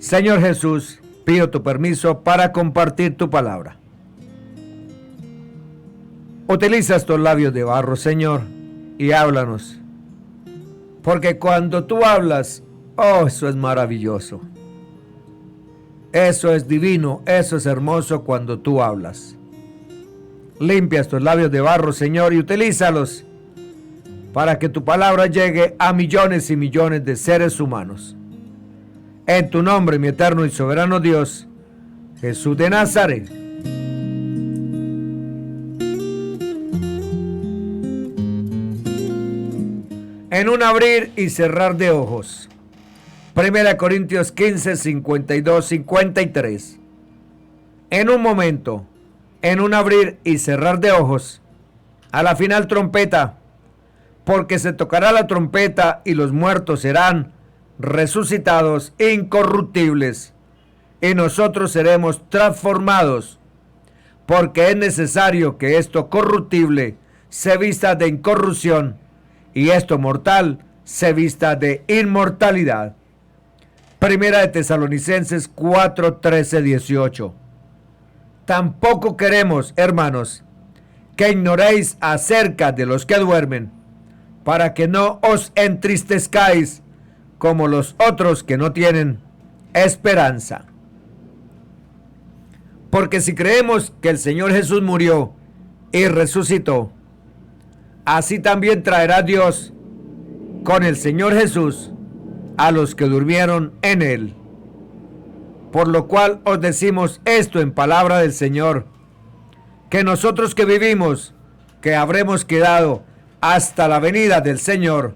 Señor Jesús, pido tu permiso para compartir tu palabra. Utiliza estos labios de barro, Señor, y háblanos. Porque cuando tú hablas, oh, eso es maravilloso. Eso es divino, eso es hermoso cuando tú hablas. Limpia estos labios de barro, Señor, y utilízalos para que tu palabra llegue a millones y millones de seres humanos. En tu nombre, mi eterno y soberano Dios, Jesús de Nazaret. En un abrir y cerrar de ojos. 1 Corintios 15, 52, 53. En un momento, en un abrir y cerrar de ojos, a la final trompeta, porque se tocará la trompeta y los muertos serán resucitados incorruptibles, y nosotros seremos transformados, porque es necesario que esto corruptible se vista de incorrupción, y esto mortal se vista de inmortalidad. Primera de Tesalonicenses 4, 13, 18. Tampoco queremos, hermanos, que ignoréis acerca de los que duermen, para que no os entristezcáis como los otros que no tienen esperanza. Porque si creemos que el Señor Jesús murió y resucitó, así también traerá Dios con el Señor Jesús a los que durmieron en él. Por lo cual os decimos esto en palabra del Señor, que nosotros que vivimos, que habremos quedado hasta la venida del Señor,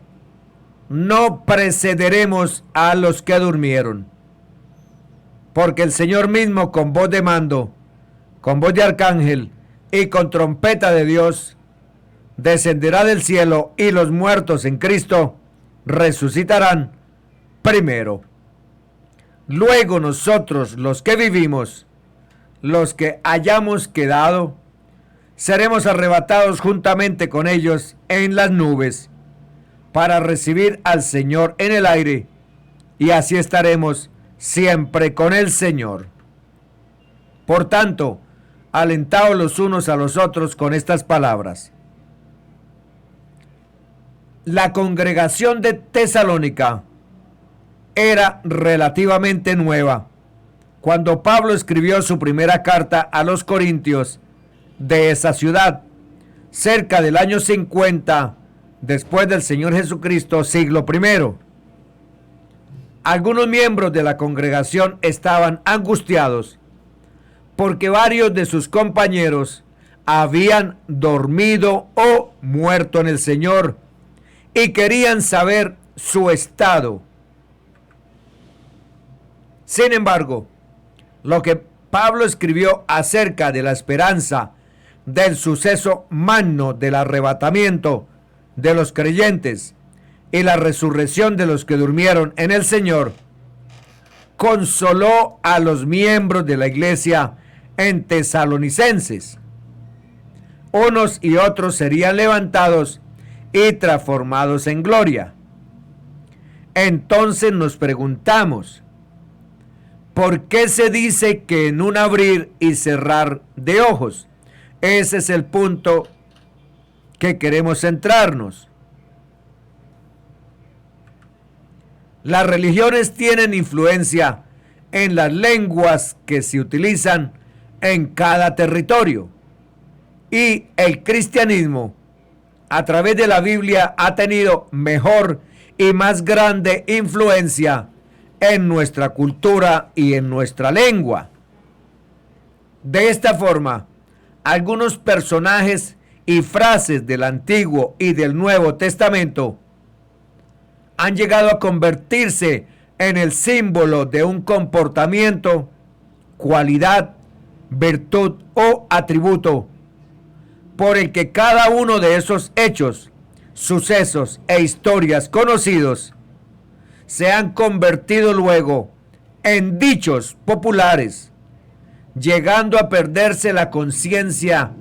no precederemos a los que durmieron. Porque el Señor mismo, con voz de mando, con voz de arcángel y con trompeta de Dios, descenderá del cielo, y los muertos en Cristo resucitarán primero. Luego nosotros, los que vivimos, los que hayamos quedado, seremos arrebatados juntamente con ellos en las nubes, para recibir al Señor en el aire, y así estaremos siempre con el Señor. Por tanto, alentaos los unos a los otros con estas palabras. La congregación de Tesalónica era relativamente nueva cuando Pablo escribió su primera carta a los Corintios de esa ciudad, cerca del año 50 después del Señor Jesucristo, siglo I. Algunos miembros de la congregación estaban angustiados porque varios de sus compañeros habían dormido o muerto en el Señor y querían saber su estado. Sin embargo, lo que Pablo escribió acerca de la esperanza del suceso magno del arrebatamiento de los creyentes y la resurrección de los que durmieron en el Señor, consoló a los miembros de la iglesia en Tesalonicenses. Unos y otros serían levantados y transformados en gloria. Entonces nos preguntamos, ¿por qué se dice que en un abrir y cerrar de ojos? Ese es el punto que queremos centrarnos. Las religiones tienen influencia en las lenguas que se utilizan en cada territorio, y el cristianismo a través de la Biblia ha tenido mejor y más grande influencia en nuestra cultura y en nuestra lengua. De esta forma, algunos personajes y frases del Antiguo y del Nuevo Testamento han llegado a convertirse en el símbolo de un comportamiento, cualidad, virtud o atributo por el que cada uno de esos hechos, sucesos e historias conocidos se han convertido luego en dichos populares, llegando a perderse la conciencia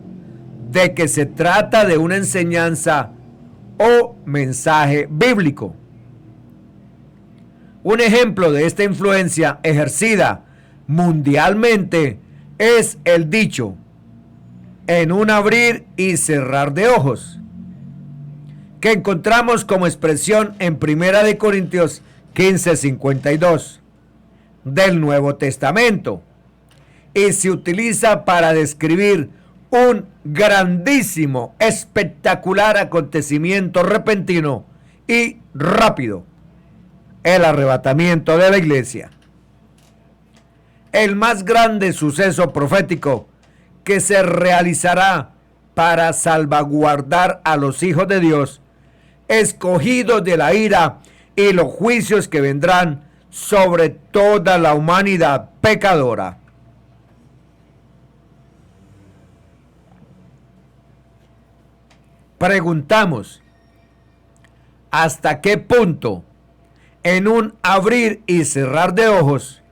de que se trata de una enseñanza o mensaje bíblico. Un ejemplo de esta influencia ejercida mundialmente es el dicho, en un abrir y cerrar de ojos, que encontramos como expresión en 1 Corintios 15:52 del Nuevo Testamento, y se utiliza para describir un grandísimo, espectacular acontecimiento repentino y rápido, el arrebatamiento de la iglesia. El más grande suceso profético que se realizará para salvaguardar a los hijos de Dios, escogidos de la ira y los juicios que vendrán sobre toda la humanidad pecadora. Preguntamos, ¿hasta qué punto en un abrir y cerrar de ojos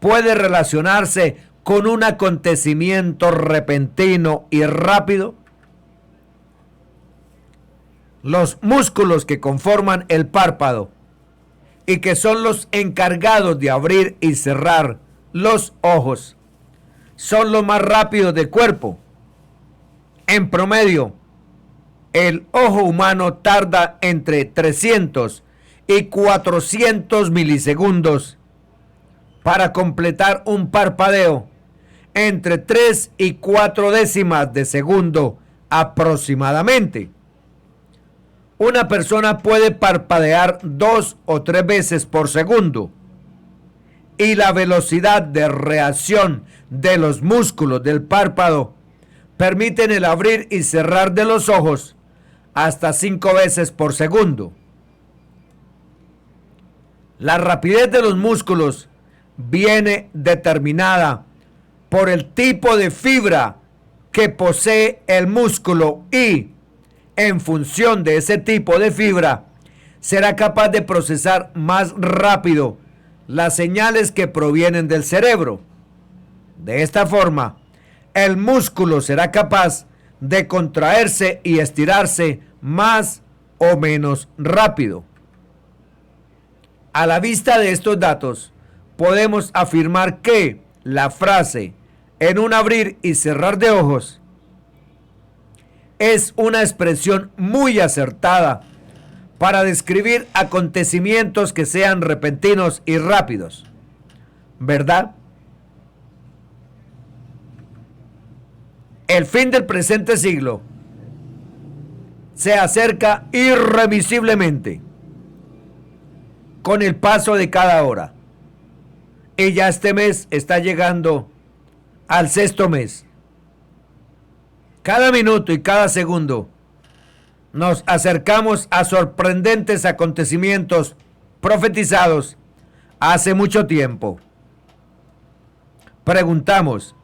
puede relacionarse con un acontecimiento repentino y rápido? Los músculos que conforman el párpado y que son los encargados de abrir y cerrar los ojos son los más rápidos del cuerpo. En promedio, el ojo humano tarda entre 300 y 400 milisegundos para completar un parpadeo, entre 3 y 4 décimas de segundo aproximadamente. Una persona puede parpadear 2 o 3 veces por segundo, y la velocidad de reacción de los músculos del párpado permiten el abrir y cerrar de los ojos hasta 5 veces por segundo. La rapidez de los músculos viene determinada por el tipo de fibra que posee el músculo y, en función de ese tipo de fibra, será capaz de procesar más rápido las señales que provienen del cerebro. De esta forma, el músculo será capaz de contraerse y estirarse más o menos rápido. A la vista de estos datos, podemos afirmar que la frase en un abrir y cerrar de ojos es una expresión muy acertada para describir acontecimientos que sean repentinos y rápidos, ¿verdad? El fin del presente siglo se acerca irremisiblemente con el paso de cada hora. Y ya este mes está llegando al 6º mes. Cada minuto y cada segundo nos acercamos a sorprendentes acontecimientos profetizados hace mucho tiempo. Preguntamos,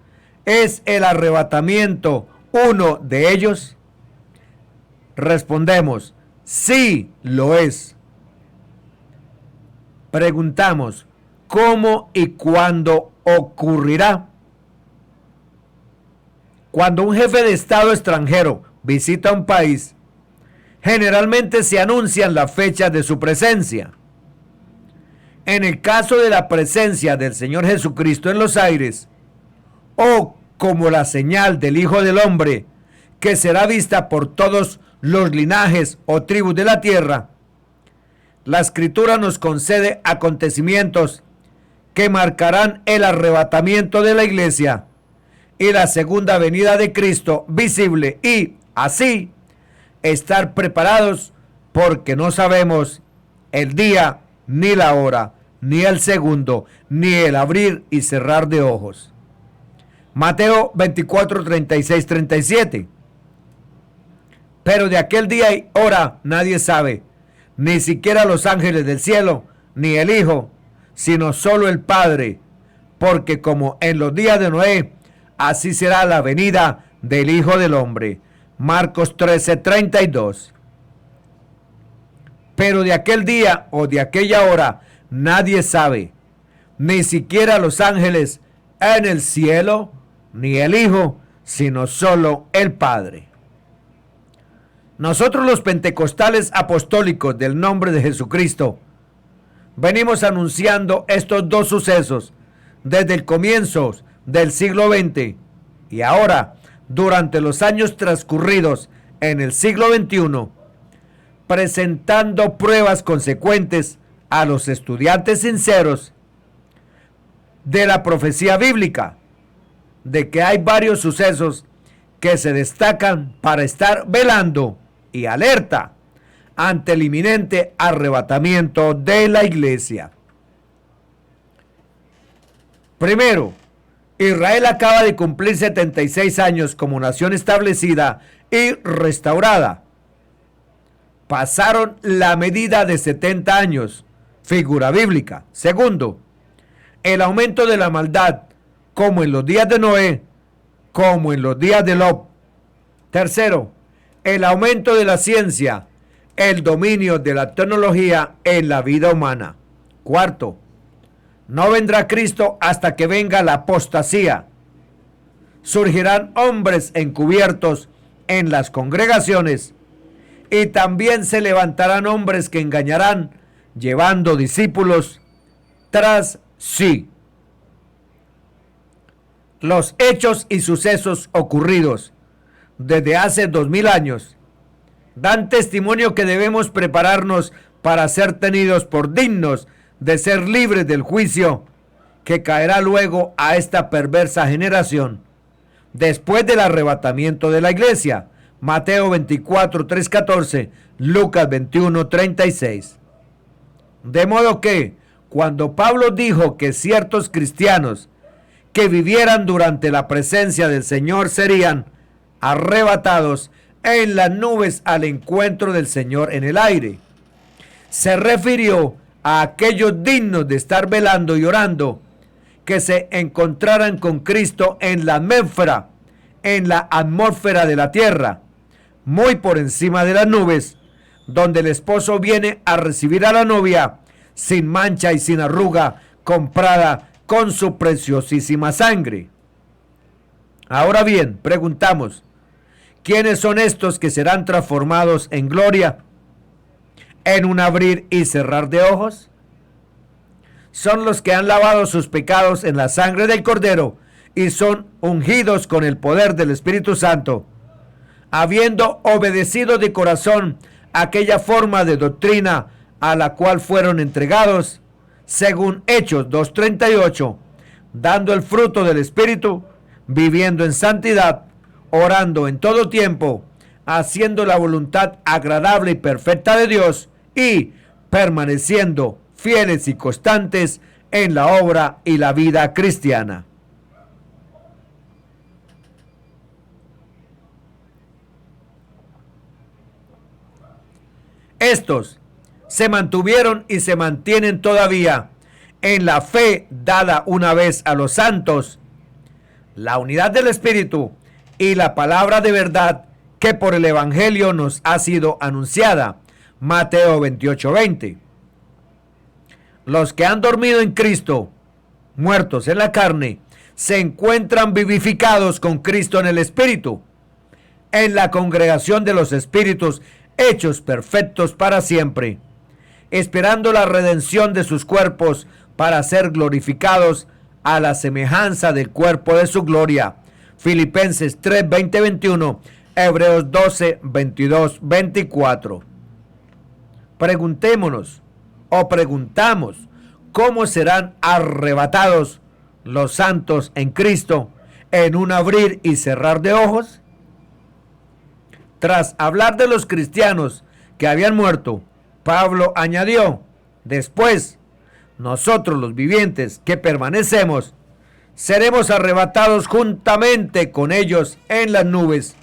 ¿es el arrebatamiento uno de ellos? Respondemos, sí lo es. Preguntamos, ¿cómo y cuándo ocurrirá? Cuando un jefe de Estado extranjero visita un país, generalmente se anuncian las fechas de su presencia. En el caso de la presencia del Señor Jesucristo en los aires, o como la señal del Hijo del Hombre, que será vista por todos los linajes o tribus de la tierra, la Escritura nos concede acontecimientos que marcarán el arrebatamiento de la iglesia y la segunda venida de Cristo visible, y así estar preparados, porque no sabemos el día, ni la hora, ni el segundo, ni el abrir y cerrar de ojos. Mateo 24, 36, 37. Pero de aquel día y hora nadie sabe, ni siquiera los ángeles del cielo, ni el Hijo, sino solo el Padre, porque como en los días de Noé, así será la venida del Hijo del Hombre. Marcos 13, 32. Pero de aquel día o de aquella hora nadie sabe, ni siquiera los ángeles en el cielo, ni el Hijo, sino solo el Padre. Nosotros los pentecostales apostólicos del nombre de Jesucristo Venimos anunciando estos dos sucesos desde el comienzo del siglo XX y ahora, durante los años transcurridos en el siglo XXI, presentando pruebas consecuentes a los estudiantes sinceros de la profecía bíblica, de que hay varios sucesos que se destacan para estar velando y alerta ante el inminente arrebatamiento de la iglesia. Primero, Israel acaba de cumplir 76 años como nación establecida y restaurada. Pasaron la medida de 70 años, figura bíblica. Segundo, el aumento de la maldad, como en los días de Noé, como en los días de Lot. Tercero, el aumento de la ciencia, el dominio de la tecnología en la vida humana. Cuarto, no vendrá Cristo hasta que venga la apostasía. Surgirán hombres encubiertos en las congregaciones y también se levantarán hombres que engañarán, llevando discípulos tras sí. Los hechos y sucesos ocurridos desde hace 2000 años dan testimonio que debemos prepararnos para ser tenidos por dignos de ser libres del juicio que caerá luego a esta perversa generación después del arrebatamiento de la iglesia. Mateo 24, 3, 14, Lucas 21, 36. De modo que, cuando Pablo dijo que ciertos cristianos que vivieran durante la presencia del Señor serían arrebatados en las nubes al encuentro del Señor en el aire, se refirió a aquellos dignos de estar velando y orando, que se encontraran con Cristo en la atmósfera, de la tierra, muy por encima de las nubes, donde el esposo viene a recibir a la novia sin mancha y sin arruga, comprada con su preciosísima sangre. Ahora bien, preguntamos, ¿quiénes son estos que serán transformados en gloria en un abrir y cerrar de ojos? Son los que han lavado sus pecados en la sangre del Cordero y son ungidos con el poder del Espíritu Santo, habiendo obedecido de corazón aquella forma de doctrina a la cual fueron entregados, según Hechos 2:38, dando el fruto del Espíritu, viviendo en santidad, orando en todo tiempo, haciendo la voluntad agradable y perfecta de Dios y permaneciendo fieles y constantes en la obra y la vida cristiana. Estos se mantuvieron y se mantienen todavía en la fe dada una vez a los santos, la unidad del Espíritu y la palabra de verdad que por el Evangelio nos ha sido anunciada. Mateo 28:20. Los que han dormido en Cristo, muertos en la carne, se encuentran vivificados con Cristo en el Espíritu, en la congregación de los espíritus hechos perfectos para siempre, esperando la redención de sus cuerpos para ser glorificados a la semejanza del cuerpo de su gloria. Filipenses 3, 20, 21, Hebreos 12, 22, 24. Preguntémonos o preguntamos, ¿cómo serán arrebatados los santos en Cristo en un abrir y cerrar de ojos? Tras hablar de los cristianos que habían muerto, Pablo añadió, después, nosotros los vivientes que permanecemos, seremos arrebatados juntamente con ellos en las nubes,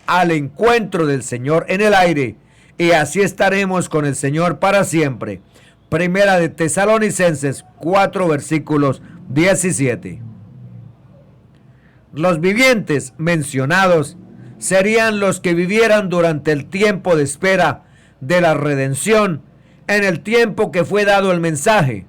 al encuentro del Señor en el aire, y así estaremos con el Señor para siempre. Primera de Tesalonicenses 4, versículos 17. Los vivientes mencionados serían los que vivieran durante el tiempo de espera de la redención, en el tiempo que fue dado el mensaje,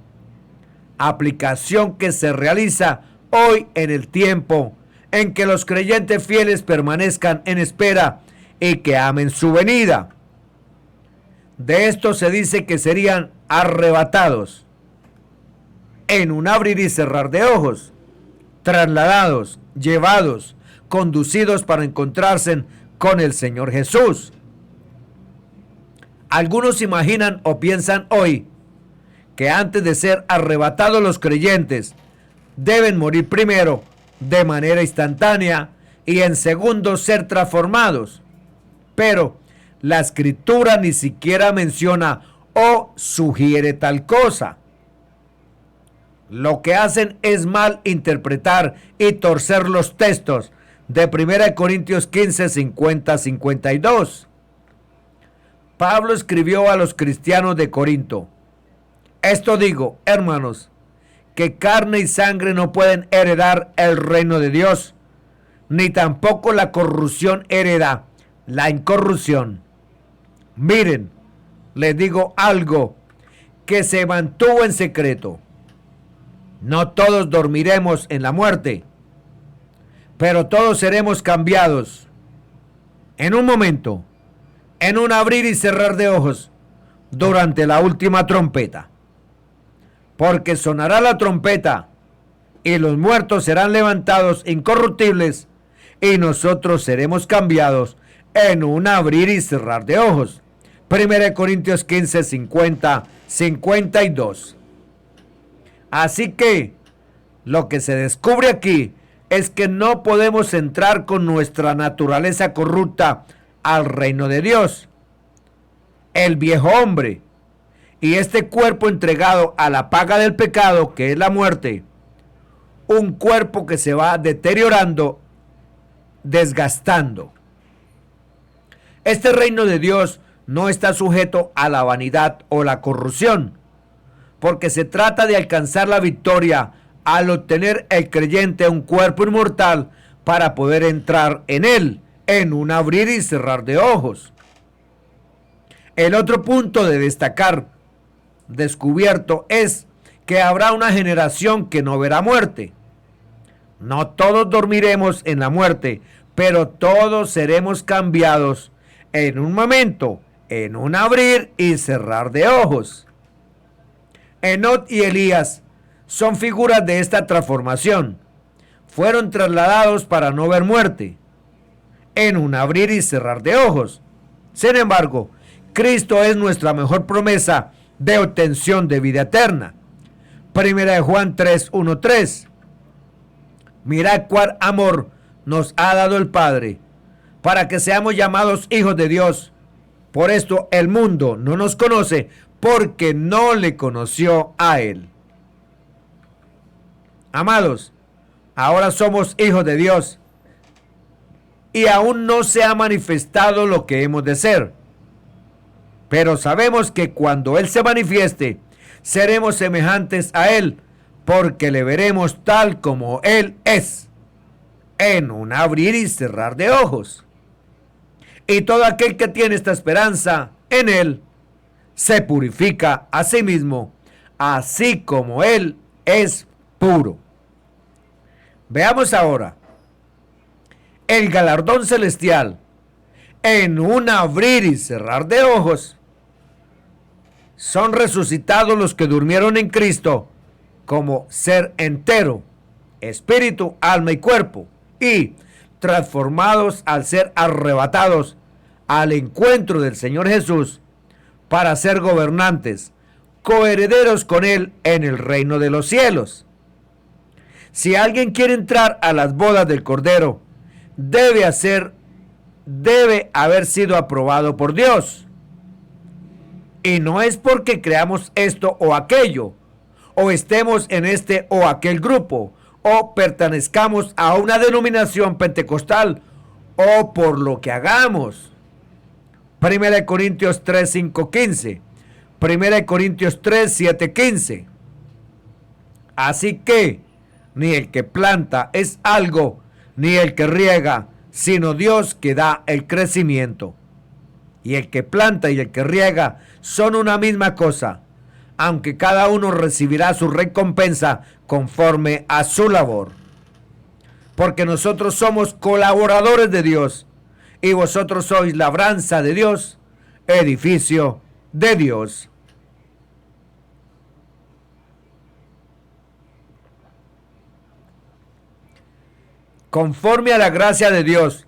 aplicación que se realiza hoy en el tiempo en que los creyentes fieles permanezcan en espera y que amen su venida. De esto se dice que serían arrebatados. en un abrir y cerrar de ojos, trasladados, llevados, conducidos para encontrarse con el Señor Jesús. Algunos imaginan o piensan hoy que antes de ser arrebatados los creyentes deben morir primero de manera instantánea y en segundos ser transformados. Pero la Escritura ni siquiera menciona o sugiere tal cosa. Lo que hacen es mal interpretar y torcer los textos de 1 Corintios 15, 50, 52. Pablo escribió a los cristianos de Corinto: esto digo, hermanos, que carne y sangre no pueden heredar el reino de Dios, ni tampoco la corrupción hereda la incorrupción. Miren, les digo algo que se mantuvo en secreto. No todos dormiremos en la muerte, pero todos seremos cambiados en un momento, en un abrir y cerrar de ojos, durante la última trompeta. Porque sonará la trompeta y los muertos serán levantados incorruptibles y nosotros seremos cambiados en un abrir y cerrar de ojos. 1 Corintios 15, 50, 52. Así que lo que se descubre aquí es que no podemos entrar con nuestra naturaleza corrupta al reino de Dios. El viejo hombre y este cuerpo entregado a la paga del pecado, que es la muerte, un cuerpo que se va deteriorando, desgastando. Este reino de Dios no está sujeto a la vanidad o la corrupción, porque se trata de alcanzar la victoria al obtener el creyente un cuerpo inmortal para poder entrar en él, en un abrir y cerrar de ojos. El otro punto de destacar descubierto es que habrá una generación que no verá muerte. No todos dormiremos en la muerte, pero todos seremos cambiados en un momento, en un abrir y cerrar de ojos. Enoc y Elías son figuras de esta transformación. Fueron trasladados para no ver muerte, en un abrir y cerrar de ojos. Sin embargo, Cristo es nuestra mejor promesa de obtención de vida eterna. 1 Juan 3, 1, 3. Mirad cuál amor nos ha dado el Padre, para que seamos llamados hijos de Dios. Por esto el mundo no nos conoce, porque no le conoció a Él. Amados, ahora somos hijos de Dios, y aún no se ha manifestado lo que hemos de ser. Pero sabemos que cuando Él se manifieste, seremos semejantes a Él, porque le veremos tal como Él es, en un abrir y cerrar de ojos. Y todo aquel que tiene esta esperanza en Él, se purifica a sí mismo, así como Él es puro. Veamos ahora el galardón celestial en un abrir y cerrar de ojos. Son resucitados los que durmieron en Cristo como ser entero, espíritu, alma y cuerpo, y transformados al ser arrebatados al encuentro del Señor Jesús para ser gobernantes, coherederos con Él en el reino de los cielos. Si alguien quiere entrar a las bodas del Cordero, debe haber sido aprobado por Dios. Y no es porque creamos esto o aquello, o estemos en este o aquel grupo, o pertenezcamos a una denominación pentecostal, o por lo que hagamos. 1 Corintios 3, 5, 15. 1 Corintios 3, 7, 15. Así que ni el que planta es algo, ni el que riega, sino Dios que da el crecimiento. Y el que planta y el que riega son una misma cosa, aunque cada uno recibirá su recompensa conforme a su labor. Porque nosotros somos colaboradores de Dios, y vosotros sois labranza de Dios, edificio de Dios. conforme a la gracia de Dios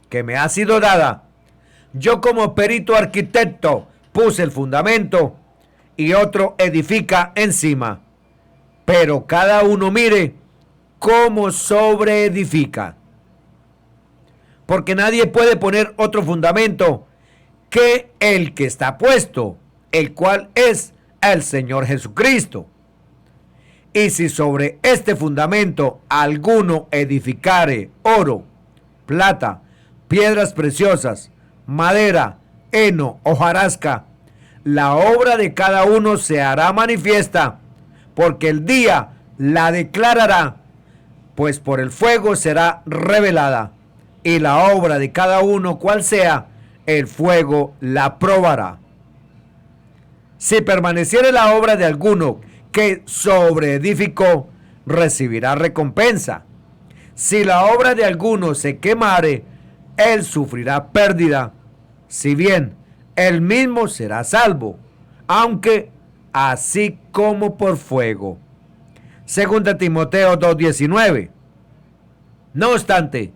que me ha sido dada, yo como perito arquitecto puse el fundamento y otro edifica encima. Pero cada uno mire cómo sobreedifica. Porque nadie puede poner otro fundamento que el que está puesto, el cual es el Señor Jesucristo. Y si sobre este fundamento alguno edificare oro, plata, piedras preciosas, madera, heno, hojarasca, la obra de cada uno se hará manifiesta, porque el día la declarará, pues por el fuego será revelada, y la obra de cada uno, cual sea, el fuego la probará. Si permaneciere la obra de alguno que sobreedificó, recibirá recompensa. Si la obra de alguno se quemare, él sufrirá pérdida, si bien él mismo será salvo, aunque así como por fuego. 2 Timoteo 2:19. No obstante,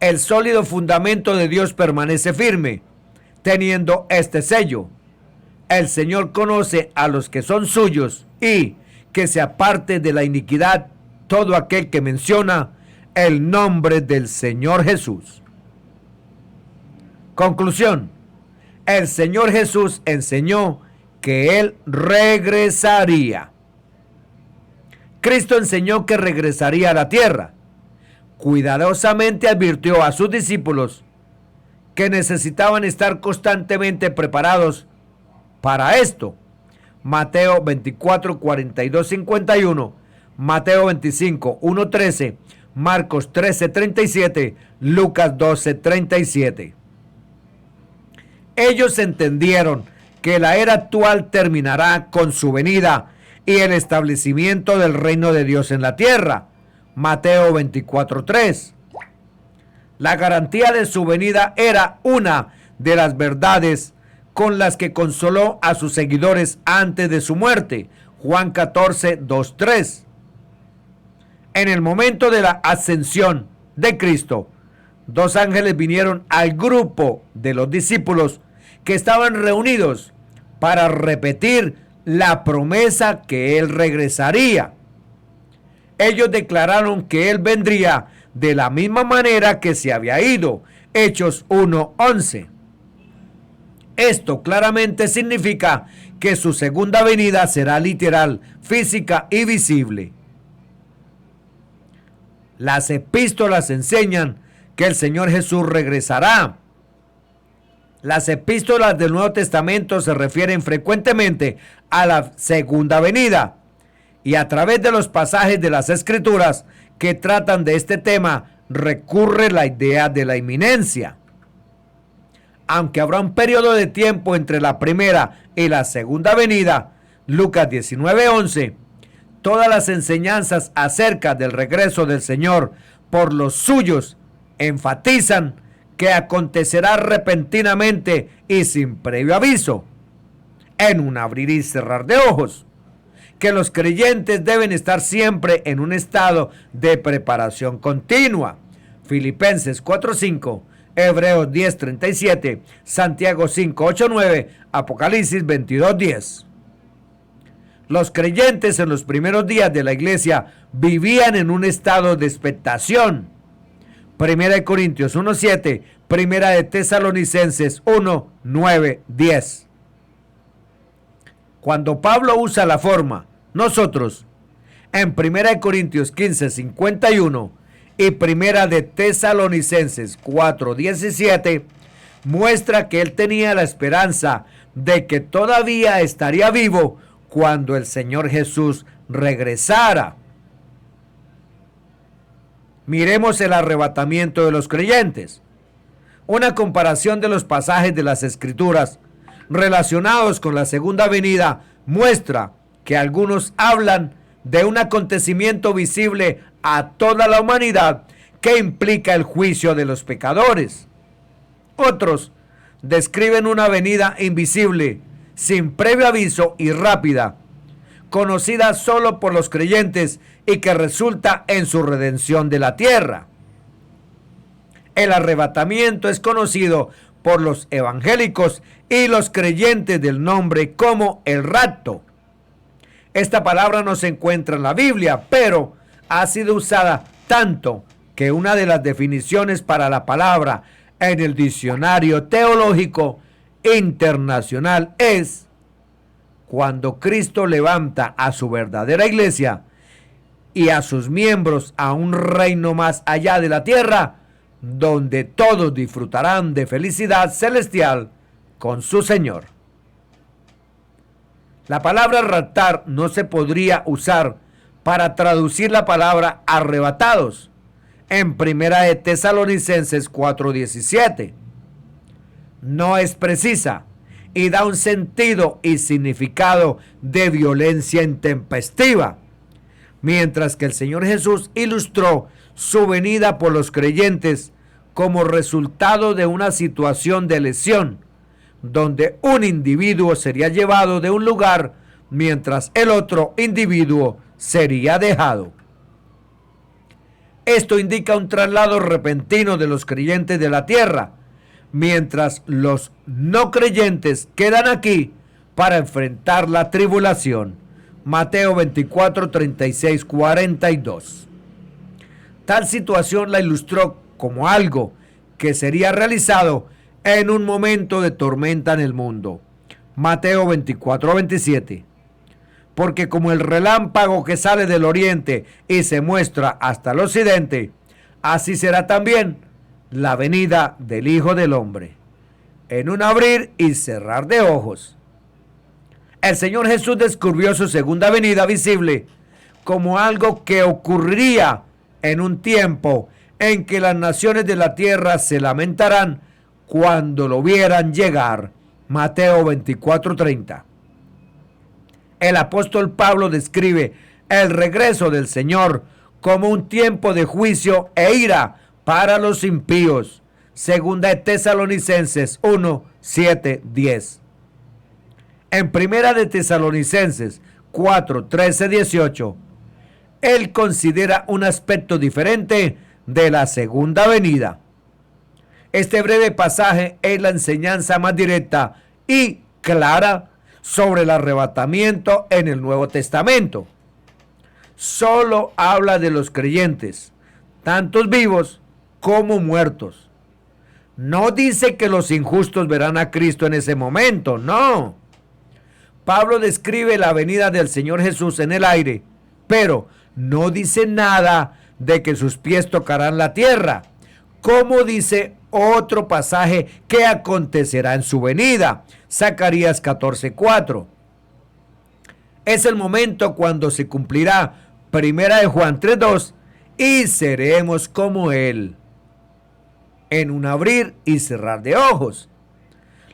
el sólido fundamento de Dios permanece firme, teniendo este sello: el Señor conoce a los que son suyos, y que se aparte de la iniquidad todo aquel que menciona el nombre del Señor Jesús. Conclusión: el Señor Jesús enseñó que Él regresaría. Cristo enseñó que regresaría a la tierra. Cuidadosamente advirtió a sus discípulos que necesitaban estar constantemente preparados para esto. Mateo 24, 42, 51, Mateo 25, 1, 13, Marcos 13, 37, Lucas 12, 37. Ellos entendieron que la era actual terminará con su venida y el establecimiento del reino de Dios en la tierra. Mateo 24, 3. La garantía de su venida era una de las verdades con las que consoló a sus seguidores antes de su muerte. Juan 14, 2, 3. En el momento de la ascensión de Cristo, dos ángeles vinieron al grupo de los discípulos que estaban reunidos para repetir la promesa que Él regresaría. Ellos declararon que Él vendría de la misma manera que se había ido. Hechos 1:11. Esto claramente significa que su segunda venida será literal, física y visible. Las epístolas enseñan que el Señor Jesús regresará. Las epístolas del Nuevo Testamento se refieren frecuentemente a la segunda venida, y a través de los pasajes de las Escrituras que tratan de este tema recurre la idea de la inminencia. Aunque habrá un periodo de tiempo entre la primera y la segunda venida, Lucas 19:11, todas las enseñanzas acerca del regreso del Señor por los suyos enfatizan que acontecerá repentinamente y sin previo aviso, en un abrir y cerrar de ojos, que los creyentes deben estar siempre en un estado de preparación continua. Filipenses 4:5, Hebreos 10:37, Santiago 5:8-9, Apocalipsis 22:10. Los creyentes en los primeros días de la iglesia vivían en un estado de expectación. Primera de Corintios 1:7, Primera de Tesalonicenses 1:9-10. Cuando Pablo usa la forma nosotros en Primera de Corintios 15:51 y Primera de Tesalonicenses 4:17, muestra que él tenía la esperanza de que todavía estaría vivo cuando el Señor Jesús regresara. Miremos el arrebatamiento de los creyentes. Una comparación de los pasajes de las Escrituras relacionados con la segunda venida muestra que algunos hablan de un acontecimiento visible a toda la humanidad que implica el juicio de los pecadores. Otros describen una venida invisible, sin previo aviso y rápida, conocida solo por los creyentes y que resulta en su redención de la tierra. El arrebatamiento es conocido por los evangélicos y los creyentes del nombre como el rapto. Esta palabra no se encuentra en la Biblia, pero ha sido usada tanto que una de las definiciones para la palabra en el diccionario teológico internacional es: cuando Cristo levanta a su verdadera iglesia y a sus miembros a un reino más allá de la tierra, donde todos disfrutarán de felicidad celestial con su Señor. La palabra raptar no se podría usar para traducir la palabra arrebatados en Primera de Tesalonicenses 4:17. No es precisa y da un sentido y significado de violencia intempestiva, mientras que el Señor Jesús ilustró su venida por los creyentes como resultado de una situación de lesión, donde un individuo sería llevado de un lugar mientras el otro individuo sería dejado. Esto indica un traslado repentino de los creyentes de la tierra, mientras los no creyentes quedan aquí para enfrentar la tribulación. Mateo 24, 36, 42. Tal situación la ilustró como algo que sería realizado en un momento de tormenta en el mundo. Mateo 24, 27. Porque como el relámpago que sale del oriente y se muestra hasta el occidente, así será también la venida del Hijo del Hombre, en un abrir y cerrar de ojos. El Señor Jesús descubrió su segunda venida visible como algo que ocurriría en un tiempo en que las naciones de la tierra se lamentarán cuando lo vieran llegar. Mateo 24:30. El apóstol Pablo describe el regreso del Señor como un tiempo de juicio e ira para los impíos. Segunda de Tesalonicenses 1, 7, 10. En Primera de Tesalonicenses 4, 13, 18, él considera un aspecto diferente de la segunda venida. Este breve pasaje es la enseñanza más directa y clara sobre el arrebatamiento en el Nuevo Testamento. Solo habla de los creyentes, tantos vivos como muertos. No dice que los injustos verán a Cristo en ese momento, no. Pablo describe la venida del Señor Jesús en el aire, pero no dice nada de que sus pies tocarán la tierra, como dice otro pasaje que acontecerá en su venida. Zacarías 14:4. Es el momento cuando se cumplirá Primera de Juan 3:2 y seremos como Él, en un abrir y cerrar de ojos.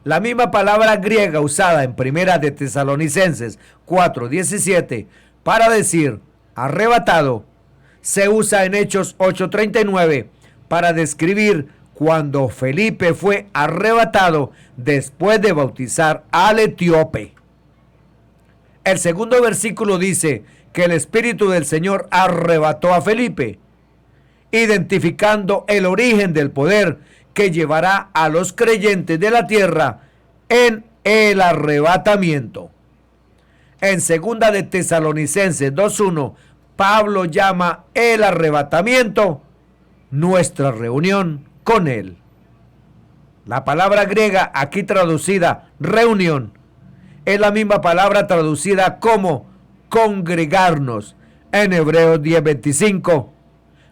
La misma palabra griega usada en Primera de Tesalonicenses 4:17 para decir arrebatado se usa en Hechos 8:39 para describir cuando Felipe fue arrebatado después de bautizar al etíope. El segundo versículo dice que el Espíritu del Señor arrebató a Felipe, identificando el origen del poder que llevará a los creyentes de la tierra en el arrebatamiento. En segunda de Tesalonicenses 2:1, Pablo llama el arrebatamiento nuestra reunión con Él. La palabra griega aquí traducida reunión es la misma palabra traducida como congregarnos en Hebreos 10:25,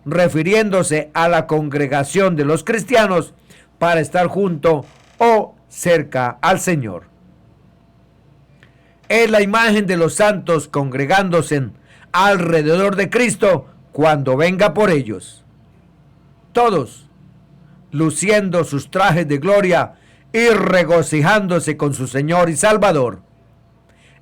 refiriéndose a la congregación de los cristianos para estar junto o cerca al Señor. Es la imagen de los santos congregándose alrededor de Cristo cuando venga por ellos, todos luciendo sus trajes de gloria y regocijándose con su Señor y Salvador.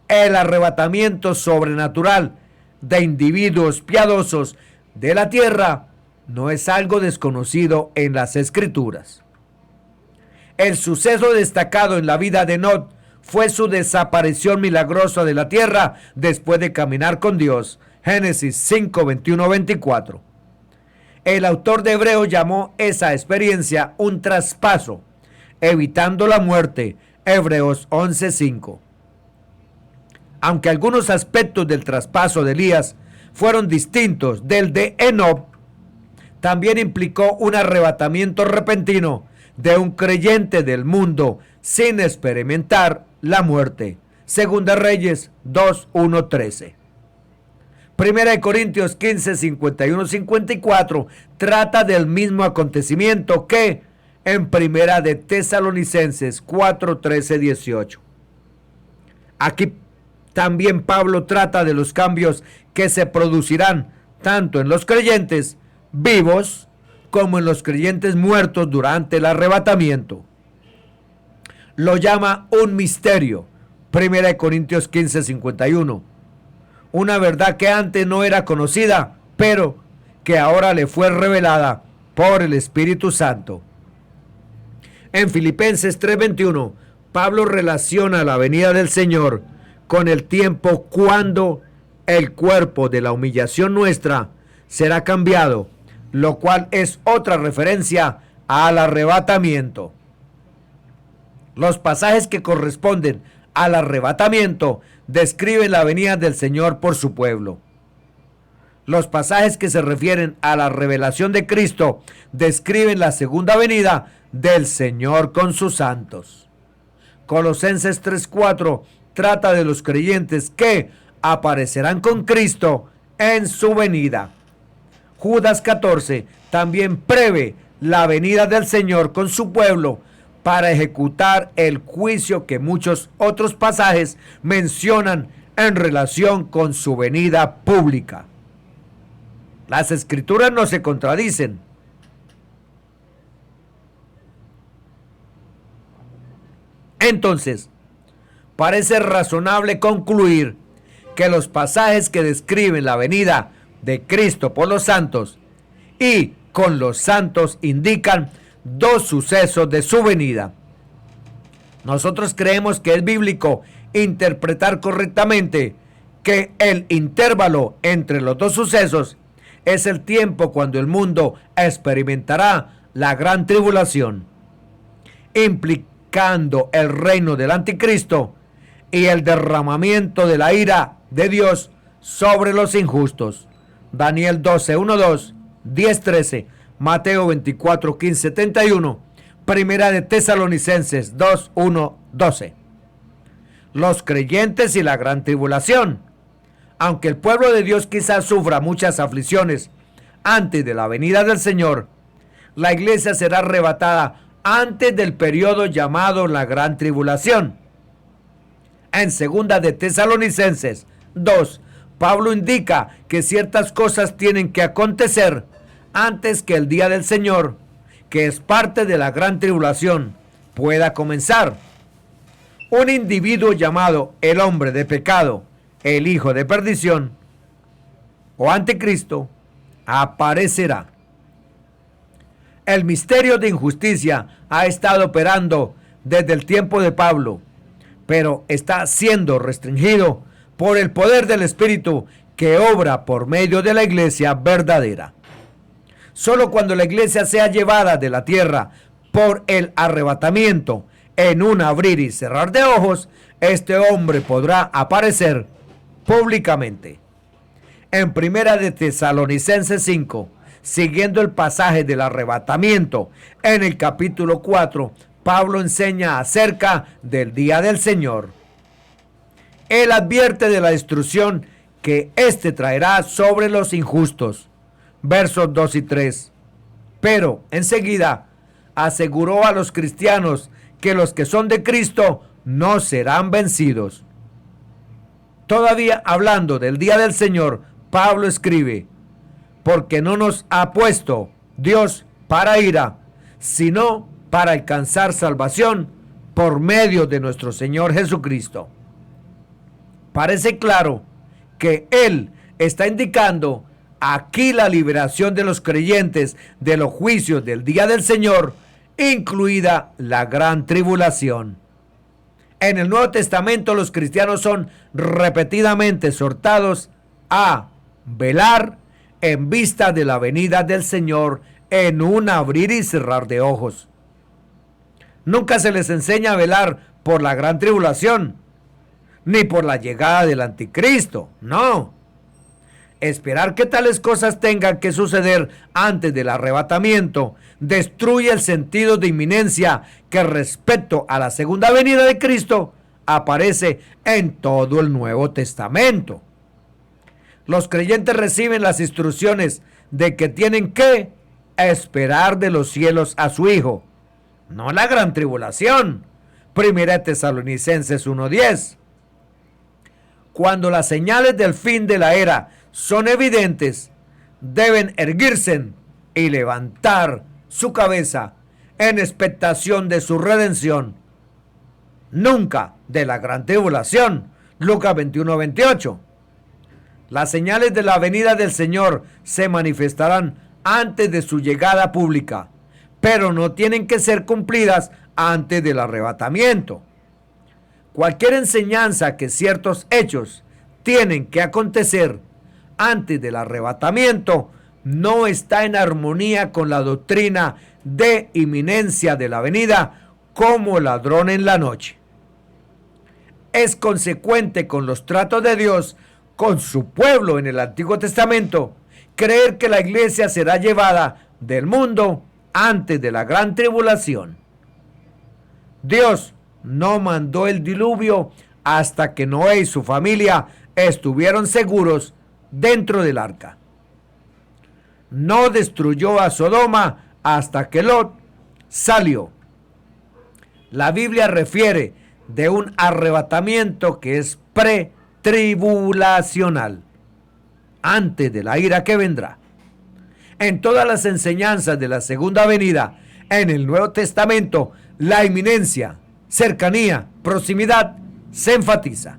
El arrebatamiento sobrenatural de individuos piadosos de la tierra no es algo desconocido en las Escrituras. El suceso destacado en la vida de Enoc fue su desaparición milagrosa de la tierra después de caminar con Dios. Génesis 5, 21, 24. El autor de Hebreos llamó esa experiencia un traspaso, evitando la muerte. Hebreos 11:5. Aunque algunos aspectos del traspaso de Elías fueron distintos del de Enoc, también implicó un arrebatamiento repentino de un creyente del mundo sin experimentar la muerte. Segunda Reyes 2:1-13. Primera de Corintios 15, 51-54 trata del mismo acontecimiento que en Primera de Tesalonicenses 4, 13, 18. Aquí también Pablo trata de los cambios que se producirán tanto en los creyentes vivos como en los creyentes muertos durante el arrebatamiento. Lo llama un misterio. Primera de Corintios 15, 51. Una verdad que antes no era conocida, pero que ahora le fue revelada por el Espíritu Santo. En Filipenses 3:21, Pablo relaciona la venida del Señor con el tiempo cuando el cuerpo de la humillación nuestra será cambiado, lo cual es otra referencia al arrebatamiento. Los pasajes que corresponden al arrebatamiento describen la venida del Señor por su pueblo. Los pasajes que se refieren a la revelación de Cristo describen la segunda venida del Señor con sus santos. Colosenses 3:4 trata de los creyentes que aparecerán con Cristo en su venida. Judas 14 también prevé la venida del Señor con su pueblo para ejecutar el juicio que muchos otros pasajes mencionan en relación con su venida pública. Las escrituras no se contradicen. Entonces, parece razonable concluir que los pasajes que describen la venida de Cristo por los santos y con los santos indican dos sucesos de su venida. Nosotros creemos que es bíblico interpretar correctamente que el intervalo entre los dos sucesos es el tiempo cuando el mundo experimentará la gran tribulación, implicando el reino del anticristo y el derramamiento de la ira de Dios sobre los injustos. Daniel 12:1-2, 10:13, Mateo 24:15-71, Primera de Tesalonicenses 2:1-12. Los creyentes y la gran tribulación. Aunque el pueblo de Dios quizás sufra muchas aflicciones antes de la venida del Señor, la iglesia será arrebatada antes del periodo llamado la gran tribulación. En Segunda de Tesalonicenses 2, Pablo indica que ciertas cosas tienen que acontecer antes que el día del Señor, que es parte de la gran tribulación, pueda comenzar. Un individuo llamado el hombre de pecado, el hijo de perdición o anticristo, aparecerá. El misterio de injusticia ha estado operando desde el tiempo de Pablo, pero está siendo restringido por el poder del Espíritu que obra por medio de la iglesia verdadera. Solo cuando la iglesia sea llevada de la tierra por el arrebatamiento en un abrir y cerrar de ojos, este hombre podrá aparecer públicamente. En Primera de Tesalonicenses 5, siguiendo el pasaje del arrebatamiento, en el capítulo 4, Pablo enseña acerca del día del Señor. Él advierte de la destrucción que éste traerá sobre los injustos. Versos 2 y 3. Pero enseguida aseguró a los cristianos que los que son de Cristo no serán vencidos. Todavía hablando del día del Señor, Pablo escribe: porque no nos ha puesto Dios para ira, sino para alcanzar salvación por medio de nuestro Señor Jesucristo. Parece claro que Él está indicando aquí la liberación de los creyentes de los juicios del día del Señor, incluida la gran tribulación. En el Nuevo Testamento los cristianos son repetidamente exhortados a velar en vista de la venida del Señor en un abrir y cerrar de ojos. Nunca se les enseña a velar por la gran tribulación, ni por la llegada del anticristo, no. Esperar que tales cosas tengan que suceder antes del arrebatamiento destruye el sentido de inminencia que respecto a la segunda venida de Cristo aparece en todo el Nuevo Testamento. Los creyentes reciben las instrucciones de que tienen que esperar de los cielos a su Hijo, no la gran tribulación. Primera Tesalonicenses 1:10. Cuando las señales del fin de la era son evidentes, deben erguirse y levantar su cabeza en expectación de su redención, nunca de la gran tribulación. Lucas 21:28. Las señales de la venida del Señor se manifestarán antes de su llegada pública, pero no tienen que ser cumplidas antes del arrebatamiento. Cualquier enseñanza que ciertos hechos tienen que acontecer antes del arrebatamiento no está en armonía con la doctrina de inminencia de la venida como ladrón en la noche. Es consecuente con los tratos de Dios con su pueblo en el Antiguo Testamento creer que la iglesia será llevada del mundo antes de la gran tribulación. Dios no mandó el diluvio hasta que Noé y su familia estuvieron seguros dentro del arca. No destruyó a Sodoma hasta que Lot salió. La Biblia refiere de un arrebatamiento que es pretribulacional, antes de la ira que vendrá. En todas las enseñanzas de la segunda venida en el Nuevo Testamento, la inminencia, cercanía, proximidad se enfatiza.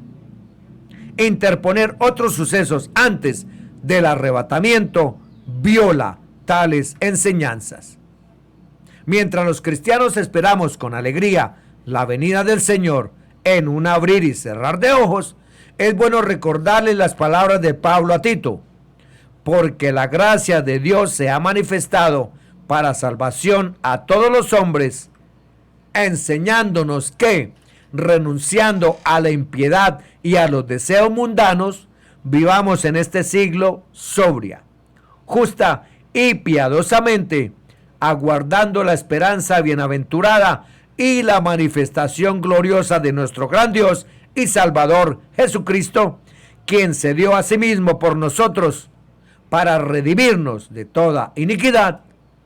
Interponer otros sucesos antes del arrebatamiento viola tales enseñanzas. Mientras los cristianos esperamos con alegría la venida del Señor en un abrir y cerrar de ojos, es bueno recordarles las palabras de Pablo a Tito: porque la gracia de Dios se ha manifestado para salvación a todos los hombres, enseñándonos que, renunciando a la impiedad y a los deseos mundanos, vivamos en este siglo sobria, justa y piadosamente, aguardando la esperanza bienaventurada y la manifestación gloriosa de nuestro gran Dios y Salvador Jesucristo, quien se dio a sí mismo por nosotros para redimirnos de toda iniquidad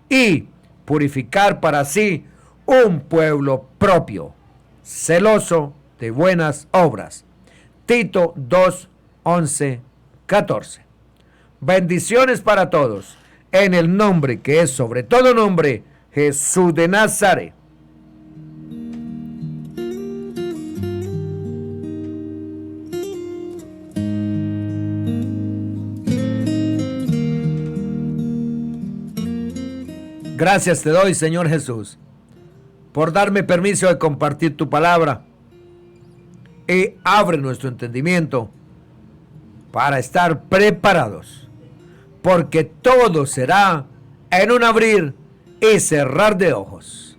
y purificar para sí un pueblo propio, celoso de buenas obras. Tito 2, 11, 14. Bendiciones para todos, en el nombre que es sobre todo nombre, Jesús de Nazaret. Gracias te doy, Señor Jesús, por darme permiso de compartir tu palabra, y abre nuestro entendimiento para estar preparados, porque todo será en un abrir y cerrar de ojos.